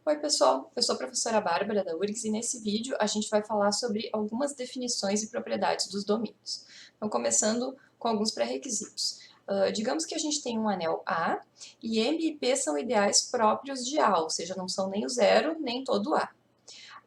Oi pessoal, eu sou a professora Bárbara da URGS e nesse vídeo a gente vai falar sobre algumas definições e propriedades dos domínios. Então, começando com alguns pré-requisitos. Digamos que a gente tem um anel A e M e P são ideais próprios de A, ou seja, não são nem o zero nem todo A.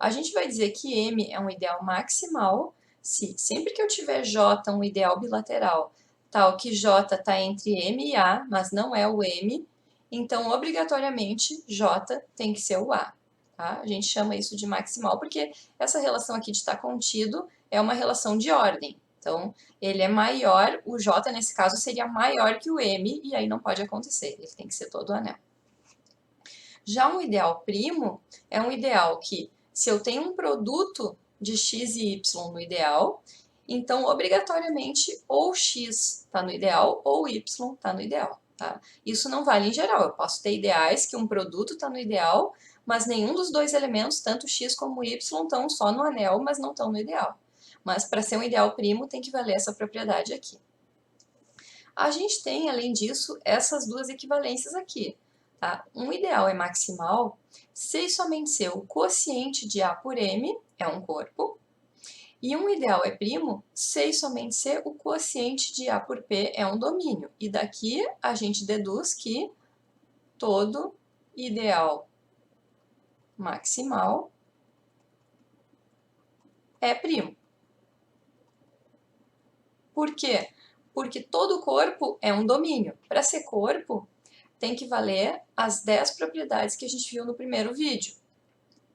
A gente vai dizer que M é um ideal maximal se sempre que eu tiver J um ideal bilateral, tal que J está entre M e A, mas não é o M, então obrigatoriamente J tem que ser o A. Tá? A gente chama isso de maximal porque essa relação aqui de estar contido é uma relação de ordem. Então, ele é maior, o J nesse caso seria maior que o M, e aí não pode acontecer, ele tem que ser todo o anel. Já um ideal primo é um ideal que, se eu tenho um produto de x e y no ideal, então obrigatoriamente ou x está no ideal ou y está no ideal. Tá? Isso não vale em geral, eu posso ter ideais que um produto está no ideal, mas nenhum dos dois elementos, tanto x como y, estão só no anel, mas não estão no ideal. Mas para ser um ideal primo tem que valer essa propriedade aqui. A gente tem, além disso, essas duas equivalências aqui. Tá? Um ideal é maximal se e somente se o quociente de A por M é um corpo, e um ideal é primo se e somente se o quociente de A por P é um domínio. E daqui a gente deduz que todo ideal maximal é primo. Por quê? Porque todo corpo é um domínio. Para ser corpo, tem que valer as 10 propriedades que a gente viu no primeiro vídeo.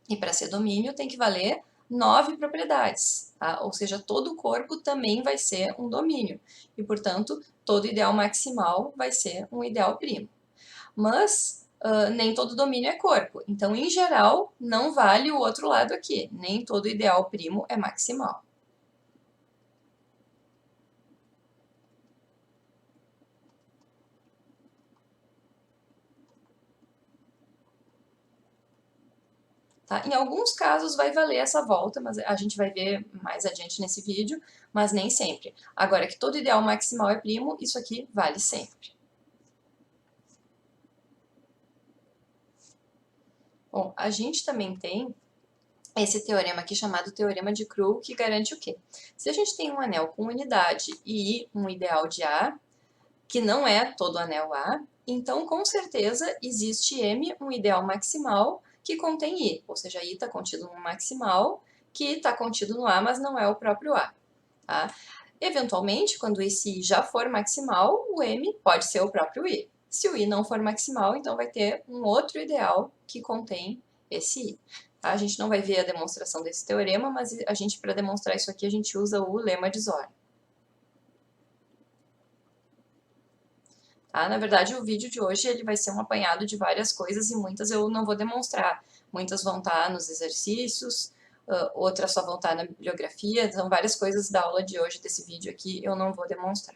E para ser domínio, tem que valer 9 propriedades. Tá? Ou seja, todo corpo também vai ser um domínio. E, portanto, todo ideal maximal vai ser um ideal primo. Mas nem todo domínio é corpo. Então, em geral, não vale o outro lado aqui. Nem todo ideal primo é maximal. Tá? Em alguns casos vai valer essa volta, mas a gente vai ver mais adiante nesse vídeo, mas nem sempre. Agora que todo ideal maximal é primo, isso aqui vale sempre. Bom, a gente também tem esse teorema aqui chamado teorema de Krull, que garante o quê? Se a gente tem um anel com unidade e um ideal de A, que não é todo anel A, então com certeza existe M, um ideal maximal, que contém I, ou seja, I está contido no maximal, que está contido no A, mas não é o próprio A. Tá? Eventualmente, quando esse I já for maximal, o M pode ser o próprio I. Se o I não for maximal, então vai ter um outro ideal que contém esse I. Tá? A gente não vai ver a demonstração desse teorema, mas a gente, para demonstrar isso aqui, a gente usa o lema de Zora. Tá? Na verdade, o vídeo de hoje ele vai ser um apanhado de várias coisas e muitas eu não vou demonstrar. Muitas vão estar nos exercícios, outras só vão estar na bibliografia, então várias coisas da aula de hoje, desse vídeo aqui, eu não vou demonstrar.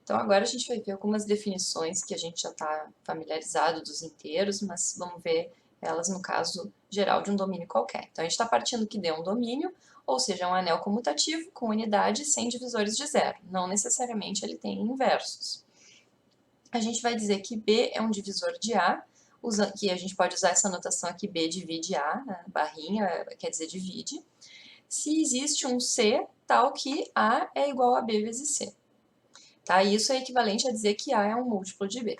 Então agora a gente vai ver algumas definições que a gente já está familiarizado dos inteiros, mas vamos ver elas no caso geral de um domínio qualquer. Então a gente está partindo que D é um domínio, ou seja, é um anel comutativo com unidade sem divisores de zero. Não necessariamente ele tem inversos. A gente vai dizer que B é um divisor de A, que a gente pode usar essa notação aqui, B divide A, né? Barrinha quer dizer divide, se existe um C tal que A é igual a B vezes C. Tá? Isso é equivalente a dizer que A é um múltiplo de B.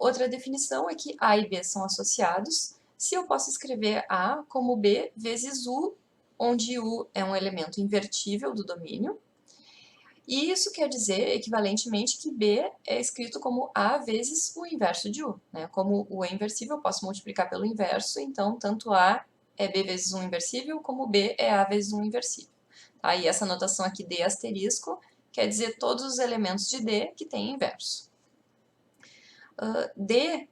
Outra definição é que A e B são associados, se eu posso escrever A como B vezes U, onde U é um elemento invertível do domínio, e isso quer dizer, equivalentemente, que B é escrito como A vezes o inverso de U. Né? Como U é inversível, eu posso multiplicar pelo inverso, então tanto A é B vezes 1 inversível, como B é A vezes 1 inversível. Tá? E essa notação aqui, D asterisco, quer dizer todos os elementos de D que têm inverso. D,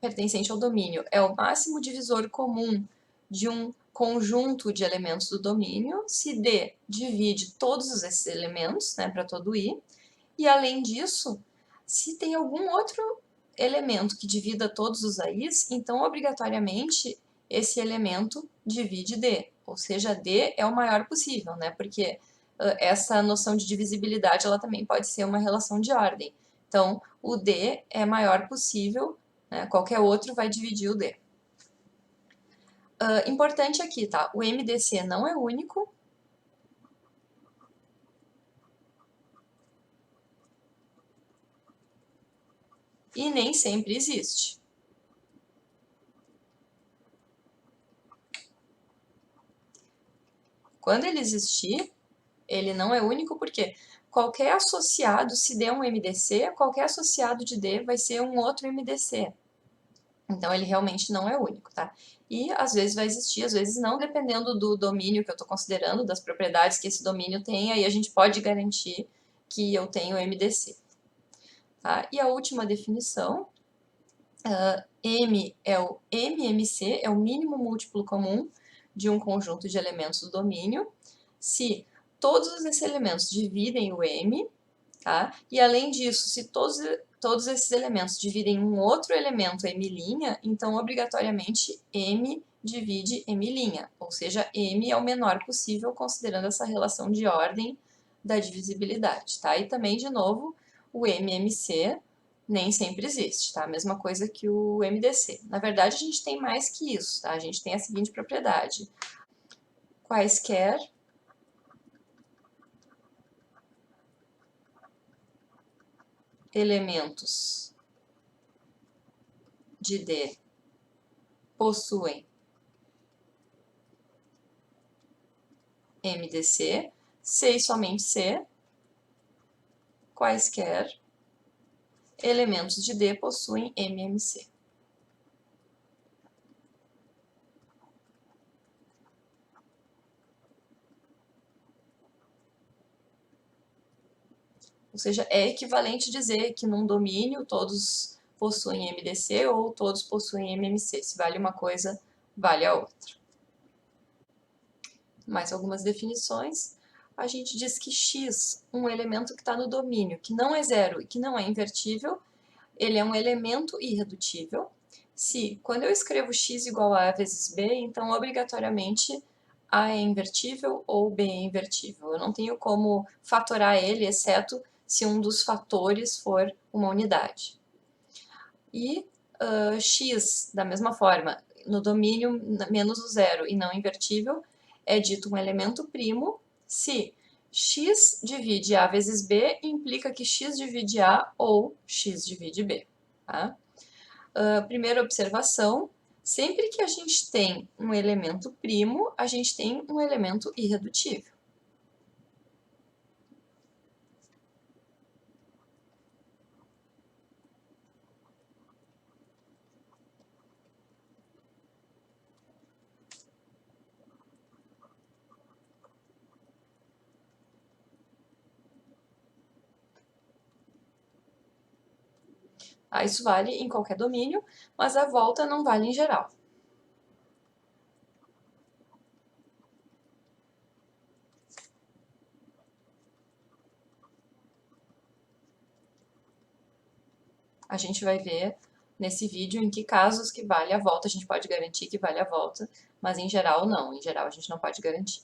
pertencente ao domínio, é o máximo divisor comum de um conjunto de elementos do domínio, se D divide todos esses elementos, né, para todo I, e além disso, se tem algum outro elemento que divida todos os A's, então obrigatoriamente esse elemento divide D, ou seja, D é o maior possível, né, porque essa noção de divisibilidade ela também pode ser uma relação de ordem. Então, o D é maior possível, né? Qualquer outro vai dividir o D. Importante aqui, tá? O MDC não é único. E nem sempre existe. Quando ele existir, ele não é único porque qualquer associado, se D é um MDC, qualquer associado de D vai ser um outro MDC. Então, ele realmente não é único, tá? E, às vezes, vai existir, às vezes não, dependendo do domínio que eu estou considerando, das propriedades que esse domínio tem, aí a gente pode garantir que eu tenho MDC. Tá? E a última definição, M é o MMC, é o mínimo múltiplo comum de um conjunto de elementos do domínio, se todos esses elementos dividem o M, tá? E além disso, se todos esses elementos dividem um outro elemento M', então obrigatoriamente M divide M', ou seja, M é o menor possível considerando essa relação de ordem da divisibilidade, tá? E também, de novo, o MMC nem sempre existe, tá? A mesma coisa que o MDC. Na verdade, a gente tem mais que isso, tá? A gente tem a seguinte propriedade. Quaisquer elementos de D possuem MDC, se e somente se quaisquer elementos de D possuem MMC. Ou seja, é equivalente dizer que num domínio todos possuem MDC ou todos possuem MMC. Se vale uma coisa, vale a outra. Mais algumas definições. A gente diz que X, um elemento que está no domínio, que não é zero e que não é invertível, ele é um elemento irredutível. Se, quando eu escrevo x igual a vezes b, então obrigatoriamente a é invertível ou b é invertível. Eu não tenho como fatorar ele, exceto se um dos fatores for uma unidade. E x, da mesma forma, no domínio menos o zero e não invertível, é dito um elemento primo se x divide a vezes b implica que x divide a ou x divide b. Tá? Primeira observação, sempre que a gente tem um elemento primo, a gente tem um elemento irredutível. Isso vale em qualquer domínio, mas a volta não vale em geral. A gente vai ver nesse vídeo em que casos que vale a volta, a gente pode garantir que vale a volta, mas em geral não, em geral a gente não pode garantir.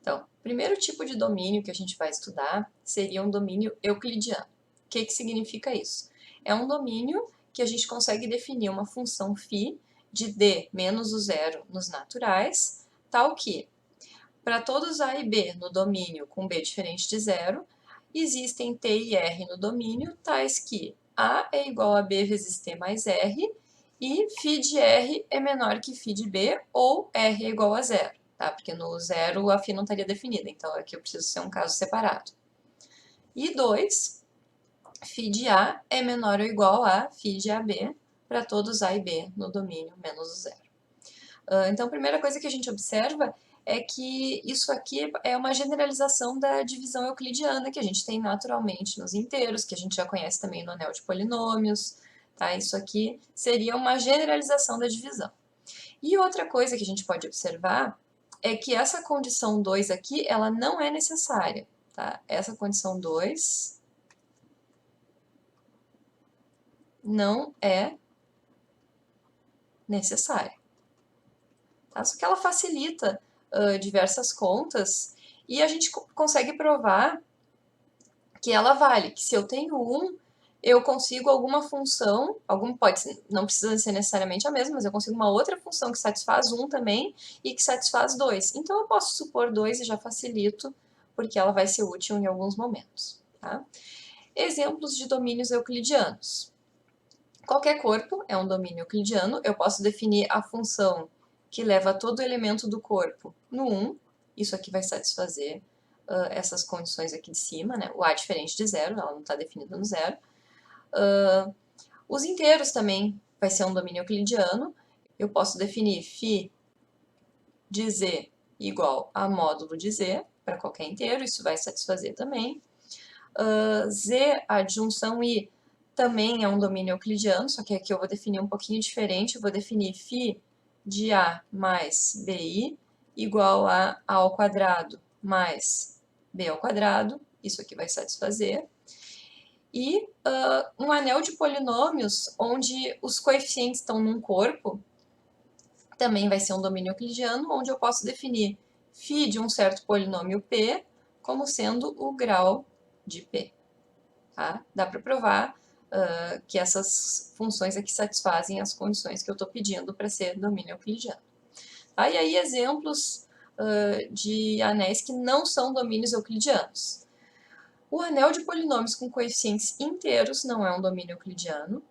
Então, o primeiro tipo de domínio que a gente vai estudar seria um domínio euclidiano. O que significa isso? É um domínio que a gente consegue definir uma função φ de d menos o zero nos naturais, tal que, para todos A e B no domínio com B diferente de zero, existem T e R no domínio, tais que A é igual a B vezes T mais R e φ de R é menor que φ de B ou R é igual a zero. Tá? Porque no zero a φ não estaria definida, então aqui eu preciso ser um caso separado. E 2, φ de A é menor ou igual a φ de AB para todos A e B no domínio menos o zero. Então, a primeira coisa que a gente observa é que isso aqui é uma generalização da divisão euclidiana que a gente tem naturalmente nos inteiros, que a gente já conhece também no anel de polinômios. Tá? Isso aqui seria uma generalização da divisão. E outra coisa que a gente pode observar é que essa condição 2 aqui, ela não é necessária. Tá? Essa condição 2 não é necessária. Tá? Só que ela facilita diversas contas e a gente consegue provar que ela vale, que se eu tenho 1, eu consigo alguma função, não precisa ser necessariamente a mesma, mas eu consigo uma outra função que satisfaz 1 também e que satisfaz 2. Então, eu posso supor 2 e já facilito, porque ela vai ser útil em alguns momentos. Tá? Exemplos de domínios euclidianos. Qualquer corpo é um domínio euclidiano. Eu posso definir a função que leva todo elemento do corpo no 1. Isso aqui vai satisfazer essas condições aqui de cima, né? O A é diferente de zero, ela não está definida no zero. Os inteiros também vai ser um domínio euclidiano. Eu posso definir φ de z igual a módulo de z para qualquer inteiro, isso vai satisfazer também. Z adjunção I também é um domínio euclidiano, só que aqui eu vou definir um pouquinho diferente, eu vou definir φ de A mais BI igual a ao quadrado mais B ao quadrado, isso aqui vai satisfazer. E um anel de polinômios onde os coeficientes estão num corpo, também vai ser um domínio euclidiano, onde eu posso definir φ de um certo polinômio P como sendo o grau de P. Tá? Dá para provar que essas funções aqui satisfazem as condições que eu estou pedindo para ser domínio euclidiano. Tá? E aí exemplos de anéis que não são domínios euclidianos. O anel de polinômios com coeficientes inteiros não é um domínio euclidiano.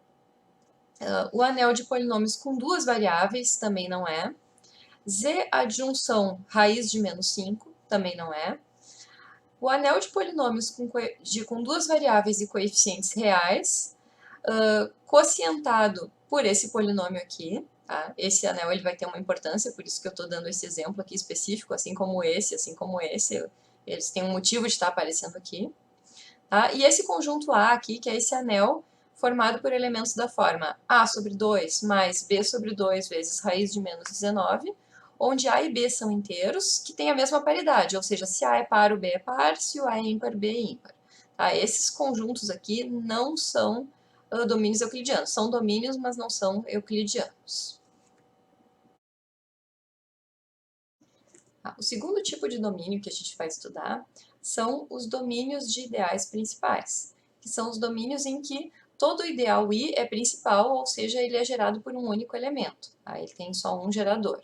O anel de polinômios com duas variáveis também não é. Z adjunção raiz de menos 5 também não é. O anel de polinômios com duas variáveis e coeficientes reais, quocientado por esse polinômio aqui. Tá? Esse anel ele vai ter uma importância, por isso que eu estou dando esse exemplo aqui específico, assim como esse. Eles têm um motivo de estar aparecendo aqui. Tá? E esse conjunto A aqui, que é esse anel formado por elementos da forma A sobre 2 mais B sobre 2 vezes raiz de menos 19, onde A e B são inteiros, que têm a mesma paridade, ou seja, se A é par, o B é par, se o A é ímpar, B é ímpar. Tá? Esses conjuntos aqui não são domínios euclidianos. São domínios, mas não são euclidianos. Tá? O segundo tipo de domínio que a gente vai estudar são os domínios de ideais principais, que são os domínios em que todo ideal I é principal, ou seja, ele é gerado por um único elemento. Tá? Ele tem só um gerador.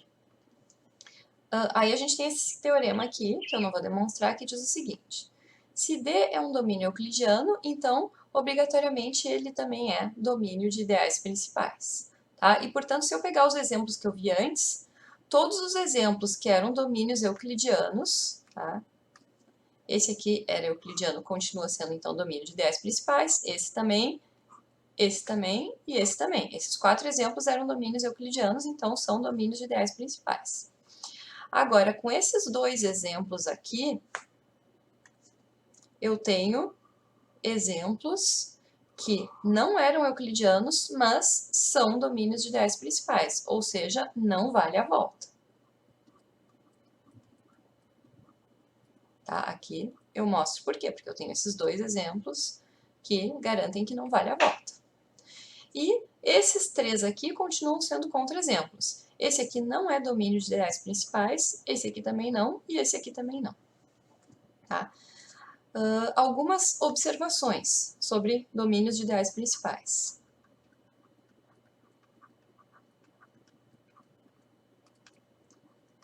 Aí a gente tem esse teorema aqui, que eu não vou demonstrar, que diz o seguinte. Se D é um domínio euclidiano, então, obrigatoriamente, ele também é domínio de ideais principais. Tá? E, portanto, se eu pegar os exemplos que eu vi antes, todos os exemplos que eram domínios euclidianos, tá? Esse aqui era euclidiano, continua sendo, então, domínio de ideais principais, esse também e esse também. Esses 4 exemplos eram domínios euclidianos, então são domínios de ideais principais. Agora, com esses 2 exemplos aqui, eu tenho exemplos que não eram euclidianos, mas são domínios de ideais principais, ou seja, não vale a volta. Tá? Aqui eu mostro por quê, porque eu tenho esses 2 exemplos que garantem que não vale a volta. E esses 3 aqui continuam sendo contra-exemplos. Esse aqui não é domínio de ideais principais, esse aqui também não, e esse aqui também não. Tá? Algumas observações sobre domínios de ideais principais.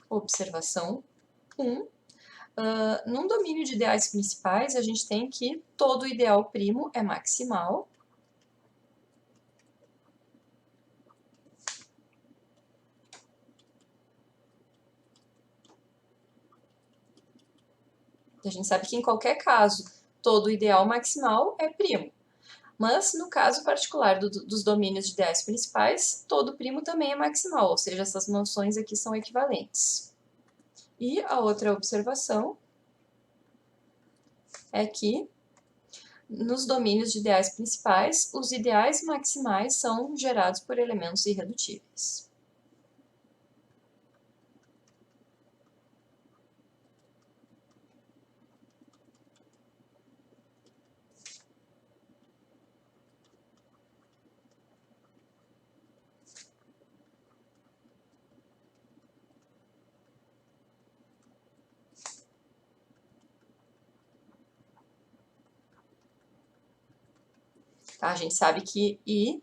Observação 1. Num domínio de ideais principais, a gente tem que todo ideal primo é maximal. A gente sabe que em qualquer caso, todo ideal maximal é primo. Mas, no caso particular dos domínios de ideais principais, todo primo também é maximal, ou seja, essas noções aqui são equivalentes. E a outra observação é que, nos domínios de ideais principais, os ideais maximais são gerados por elementos irredutíveis. Tá? A gente sabe que I,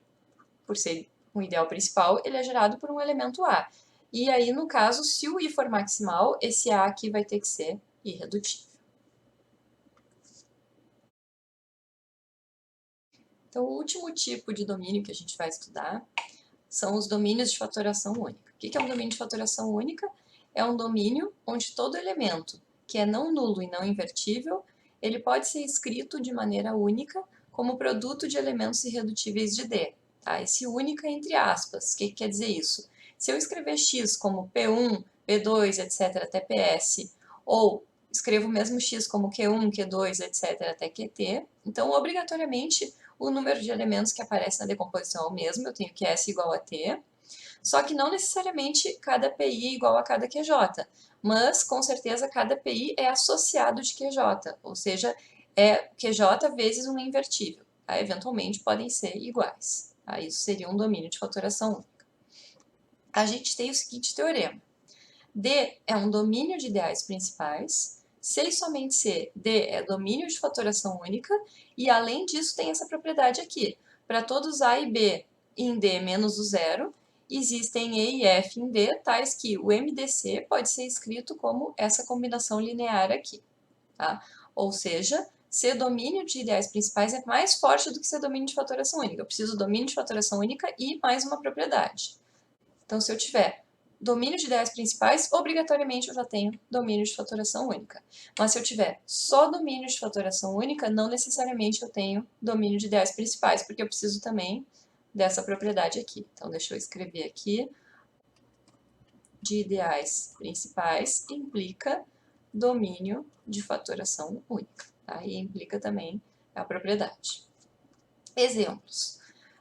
por ser um ideal principal, ele é gerado por um elemento A. E aí, no caso, se o I for maximal, esse A aqui vai ter que ser irredutível. Então, o último tipo de domínio que a gente vai estudar são os domínios de fatoração única. O que é um domínio de fatoração única? É um domínio onde todo elemento que é não nulo e não invertível, ele pode ser escrito de maneira única como produto de elementos irredutíveis de D. Tá? Esse única entre aspas. O que quer dizer isso? Se eu escrever x como P1, P2, etc., até PS, ou escrevo o mesmo x como Q1, Q2, etc., até QT, então, obrigatoriamente, o número de elementos que aparece na decomposição é o mesmo, eu tenho QS igual a T, só que não necessariamente cada PI é igual a cada QJ, mas com certeza cada PI é associado de QJ, ou seja, é QJ vezes um invertível. Tá? Eventualmente podem ser iguais. Tá? Isso seria um domínio de fatoração única. A gente tem o seguinte teorema. D é um domínio de ideais principais, se e somente se D é domínio de fatoração única, e além disso tem essa propriedade aqui. Para todos A e B em D menos o zero, existem E e F em D, tais que o MDC pode ser escrito como essa combinação linear aqui. Tá? Ou seja, ser domínio de ideais principais é mais forte do que ser domínio de fatoração única. Eu preciso do domínio de fatoração única e mais uma propriedade. Então, se eu tiver domínio de ideais principais, obrigatoriamente eu já tenho domínio de fatoração única. Mas se eu tiver só domínio de fatoração única, não necessariamente eu tenho domínio de ideais principais, porque eu preciso também dessa propriedade aqui. Então, deixa eu escrever aqui. De ideais principais implica domínio de fatoração única. Tá? E implica também a propriedade. Exemplos.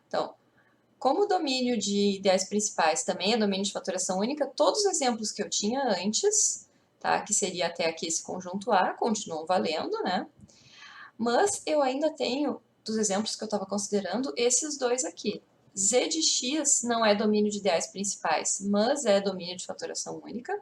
Então, como o domínio de ideais principais também é domínio de fatoração única, todos os exemplos que eu tinha antes, tá, que seria até aqui esse conjunto A, continuam valendo, né? Mas eu ainda tenho, dos exemplos que eu estava considerando, esses dois aqui. Z de x não é domínio de ideais principais, mas é domínio de fatoração única.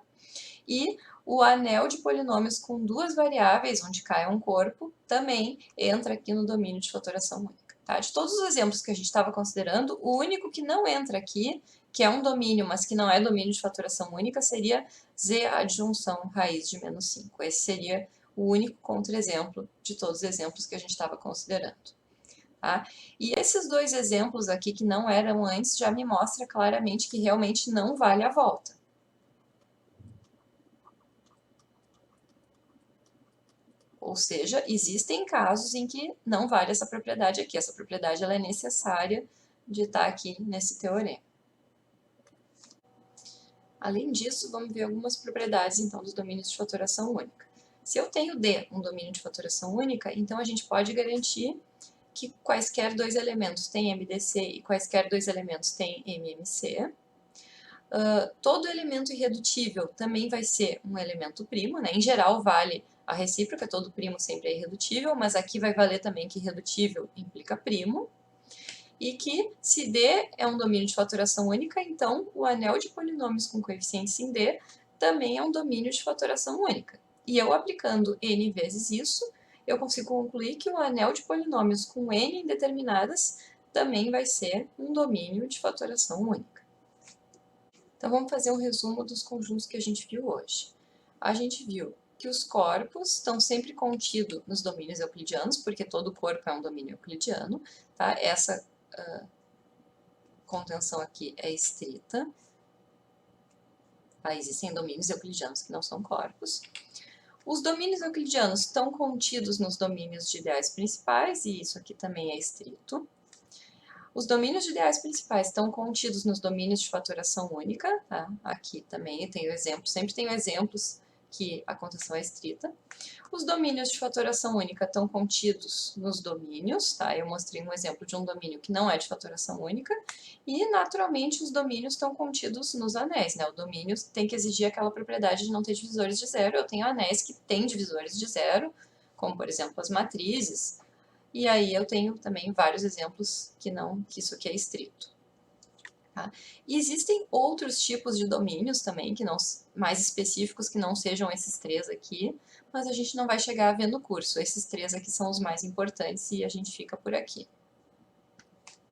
E o anel de polinômios com duas variáveis, onde K é um corpo, também entra aqui no domínio de fatoração única. Tá? De todos os exemplos que a gente estava considerando, o único que não entra aqui, que é um domínio, mas que não é domínio de fatoração única, seria Z adjunção raiz de menos 5. Esse seria o único contra-exemplo de todos os exemplos que a gente estava considerando. Tá? E esses dois exemplos aqui que não eram antes já me mostra claramente que realmente não vale a volta. Ou seja, existem casos em que não vale essa propriedade aqui. Essa propriedade ela é necessária de estar aqui nesse teorema. Além disso, vamos ver algumas propriedades então dos domínios de fatoração única. Se eu tenho D, um domínio de fatoração única, então a gente pode garantir que quaisquer dois elementos têm MDC e quaisquer dois elementos têm MMC. Todo elemento irredutível também vai ser um elemento primo, né? Em geral, vale a recíproca, todo primo sempre é irredutível, mas aqui vai valer também que irredutível implica primo. E que, se D é um domínio de fatoração única, então o anel de polinômios com coeficientes em D também é um domínio de fatoração única. E eu aplicando n vezes isso, eu consigo concluir que o anel de polinômios com n indeterminadas também vai ser um domínio de fatoração única. Então, vamos fazer um resumo dos conjuntos que a gente viu hoje. A gente viu que os corpos estão sempre contidos nos domínios euclidianos, porque todo corpo é um domínio euclidiano, tá? Essa contenção aqui é estrita. Tá? Existem domínios euclidianos que não são corpos. Os domínios euclidianos estão contidos nos domínios de ideais principais, e isso aqui também é estrito. Os domínios de ideais principais estão contidos nos domínios de fatoração única, tá? Aqui também eu tenho exemplos, sempre tenho exemplos que a contenção é estrita. Os domínios de fatoração única estão contidos nos domínios, tá? Eu mostrei um exemplo de um domínio que não é de fatoração única, e naturalmente os domínios estão contidos nos anéis, né? O domínio tem que exigir aquela propriedade de não ter divisores de zero. Eu tenho anéis que têm divisores de zero, como por exemplo as matrizes. E aí eu tenho também vários exemplos que isso aqui é estrito. Tá? E existem outros tipos de domínios também, que não, mais específicos, que não sejam esses três aqui, mas a gente não vai chegar a ver no curso. Esses três aqui são os mais importantes e a gente fica por aqui.